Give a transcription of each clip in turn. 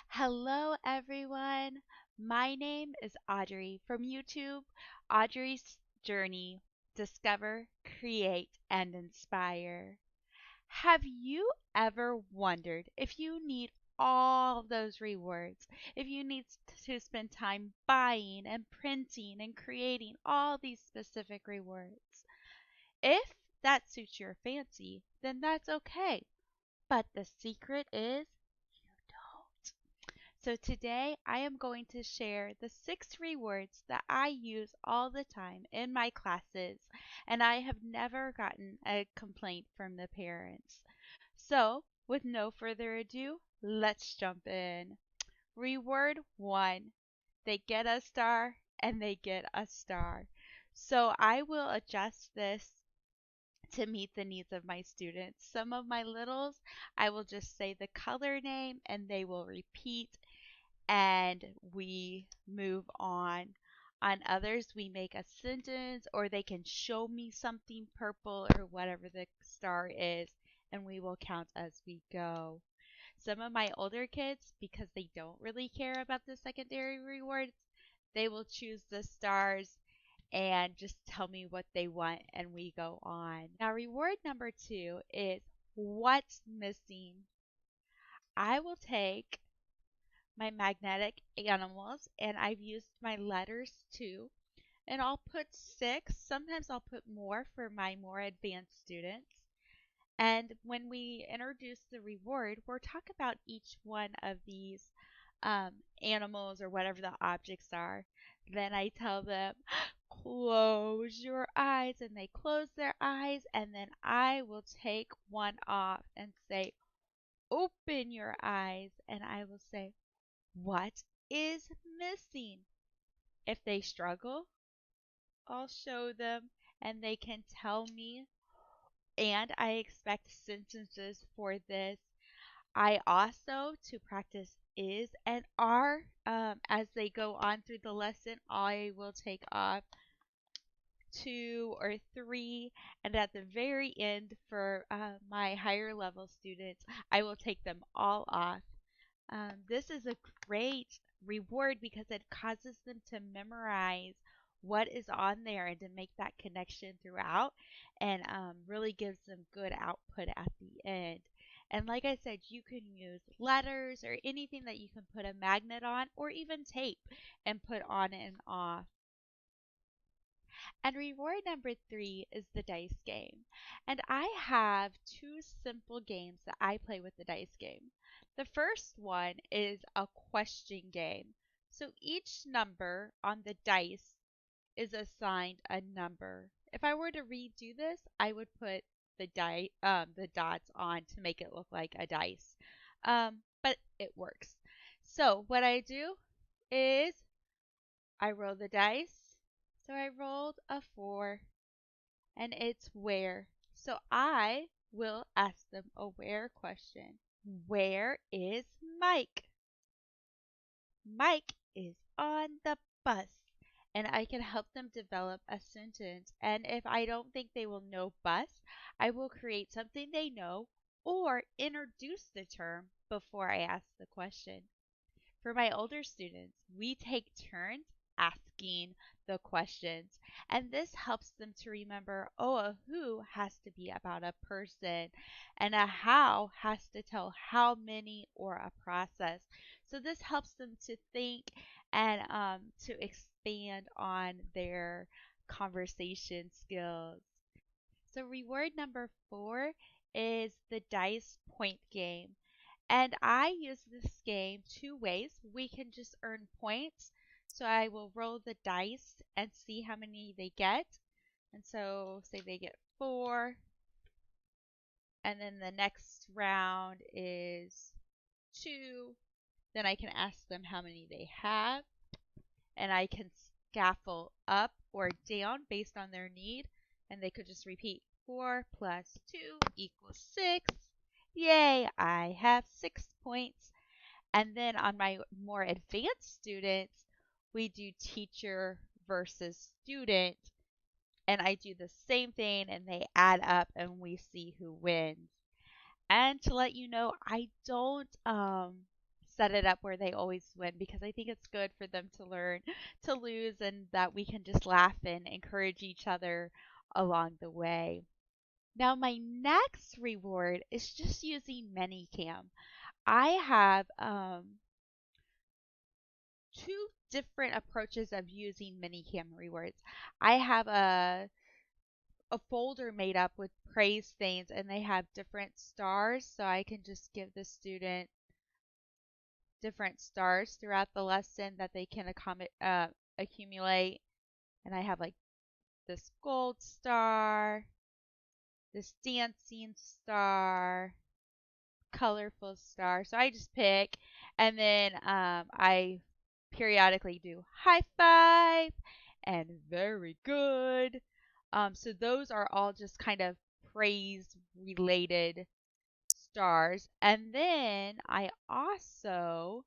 Hello, everyone. My name is Audrey from YouTube, Audrey's Journey Discover, Create, and Inspire. Have you ever wondered if you need all those rewards, if you need to spend time buying and printing and creating all these specific rewards? If that suits your fancy, then that's okay. But the secret is you don't. So today I am going to share the 6 rewards that I use all the time in my classes, and I have never gotten a complaint from the parents. So, with no further ado, let's jump in. Reward 1, they get a star and they get a star. So I will adjust this to meet the needs of my students. Some of my littles, I will just say the color name and they will repeat and we move on. On others, we make a sentence or they can show me something purple or whatever the star is, and we will count as we go. Some of my older kids, because they don't really care about the secondary rewards, they will choose the stars and just tell me what they want, and we go on. Now, reward number 2 is what's missing. I will take my magnetic animals and I've used my letters too. And I'll put 6. Sometimes I'll put more for my more advanced students. And when we introduce the reward, we'll talk about each one of these um, animals or whatever the objects are. Then I tell them, close your eyes, and they close their eyes. And then I will take one off and say, open your eyes. And I will say, what is missing? If they struggle, I'll show them and they can tell me. And I expect sentences for this. I also, to practice is and are, as they go on through the lesson, I will take off 2 or 3. And at the very end, for my higher level students, I will take them all off. This is a great reward because it causes them to memorize what is on there and to make that connection throughout and really gives them good output at the end. And like I said, you can use letters or anything that you can put a magnet on or even tape and put on and off. And reward number 3 is the dice game. And I have 2 simple games that I play with the dice game. The first one is a question game. So each number on the dice is assigned a number. If I were to redo this, I would put the dots on to make it look like a dice. But it works. So what I do is I roll the dice. So I rolled a 4 and it's where. So I will ask them a where question. Where is Mike? Mike is on the bus. And I can help them develop a sentence. And if I don't think they will know bus, I will create something they know or introduce the term before I ask the question. For my older students, we take turns asking the questions, and this helps them to remember oh, a who has to be about a person, and a how has to tell how many or a process. So, this helps them to think and to expand on their conversation skills. So, reward number 4 is the dice point game. And I use this game 2 ways. We can just earn points. So I will roll the dice and see how many they get. And so say they get 4. And then the next round is 2. Then I can ask them how many they have. And I can scaffold up or down based on their need. And they could just repeat 4 plus 2 equals 6. Yay, I have 6 points. And then on my more advanced students, we do teacher versus student. And I do the same thing and they add up and we see who wins. And to let you know, I don't set it up where they always win because I think it's good for them to learn to lose and that we can just laugh and encourage each other along the way. Now, my next reward is just using Manycam. I have two different approaches of using Manycam rewards. I have a folder made up with praise things and they have different stars, so I can just give the student different stars throughout the lesson that they can accumulate. And I have like this gold star, this dancing star, colorful star. So I just pick, and then I periodically do high five and very good. So those are all just kind of praise related stars. And then I also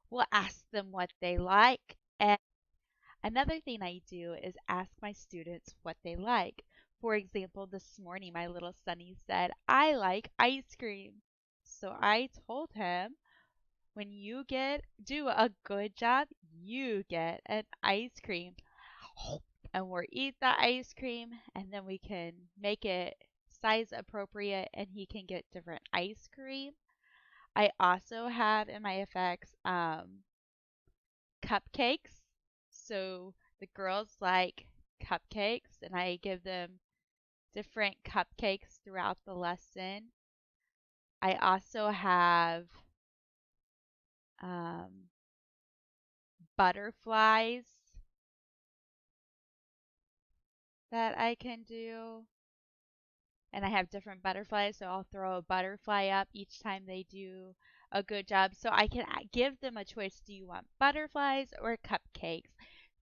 will ask them what they like. And another thing I do is ask my students what they like. For example, this morning my little sonny said, I like ice cream. So I told him, when you do a good job, you get an ice cream. And we'll eat the ice cream and then we can make it size appropriate and he can get different ice cream. I also have in my effects cupcakes. So the girls like cupcakes, and I give them different cupcakes throughout the lesson. I also have um, butterflies that I can do. And I have different butterflies, so I'll throw a butterfly up each time they do a good job. So I can give them a choice. Do you want butterflies or cupcakes?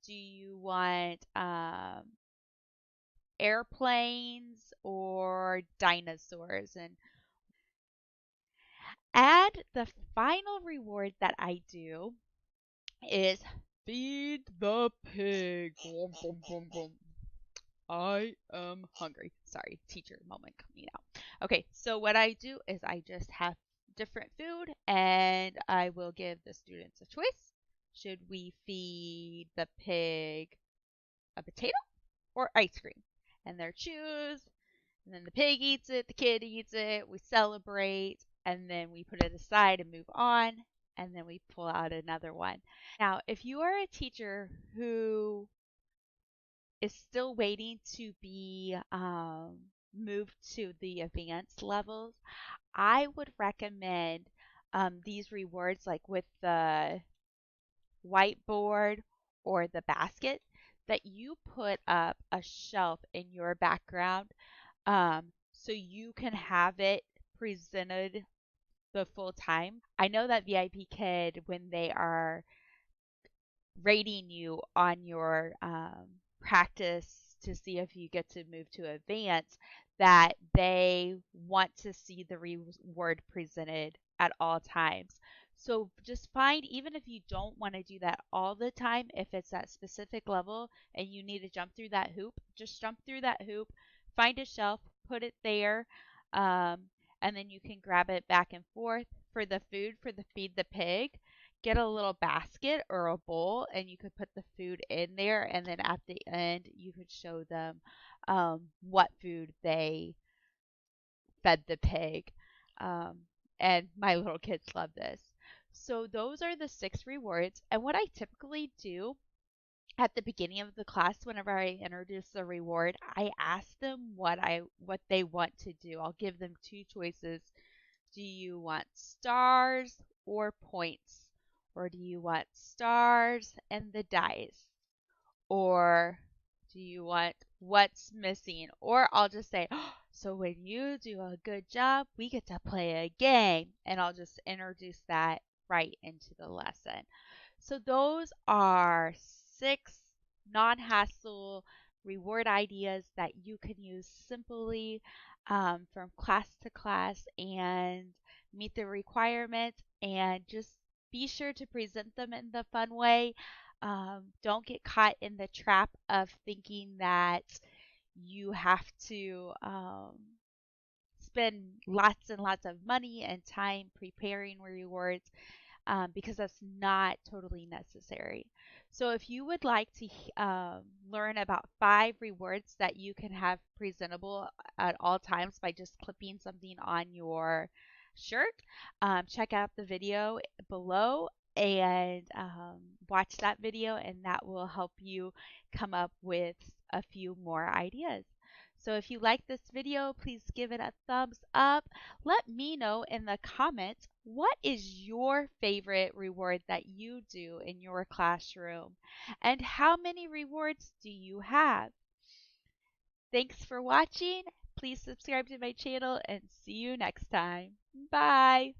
Do you want airplanes or dinosaurs? And the final reward that I do is feed the pig. Boom, boom, boom, boom. I am hungry. Sorry, teacher moment coming out. Okay, so what I do is I just have different food and I will give the students a choice. Should we feed the pig a potato or ice cream? And they choose. And then the pig eats it, the kid eats it, we celebrate, and then we put it aside and move on, and then we pull out another one. Now, if you are a teacher who is still waiting to be moved to the advanced levels, I would recommend these rewards like with the whiteboard or the basket that you put up a shelf in your background so you can have it presented the full time. I know that VIP Kid, when they are rating you on your practice to see if you get to move to advance, that they want to see the reward presented at all times. So just find, even if you don't want to do that all the time, if it's at specific level and you need to jump through that hoop, just jump through that hoop, find a shelf, put it there, um, and then you can grab it back and forth. For the food, for the feed the pig, get a little basket or a bowl and you could put the food in there, and then at the end you could show them what food they fed the pig. um, and my little kids love this. So those are the 6 rewards, and what I typically do at the beginning of the class, whenever I introduce the reward, I ask them what they want to do. I'll give them 2 choices. Do you want stars or points? Or do you want stars and the dice? Or do you want what's missing? Or I'll just say, oh, so when you do a good job, we get to play a game. And I'll just introduce that right into the lesson. So those are 6 non-hassle reward ideas that you can use simply from class to class and meet the requirements, and just be sure to present them in the fun way. Don't get caught in the trap of thinking that you have to spend lots and lots of money and time preparing rewards because that's not totally necessary. So, if you would like to learn about 5 rewards that you can have presentable at all times by just clipping something on your shirt, check out the video below and watch that video, and that will help you come up with a few more ideas. So if you like this video, please give it a thumbs up. Let me know in the comments, what is your favorite reward that you do in your classroom? And how many rewards do you have? Thanks for watching. Please subscribe to my channel and see you next time. Bye.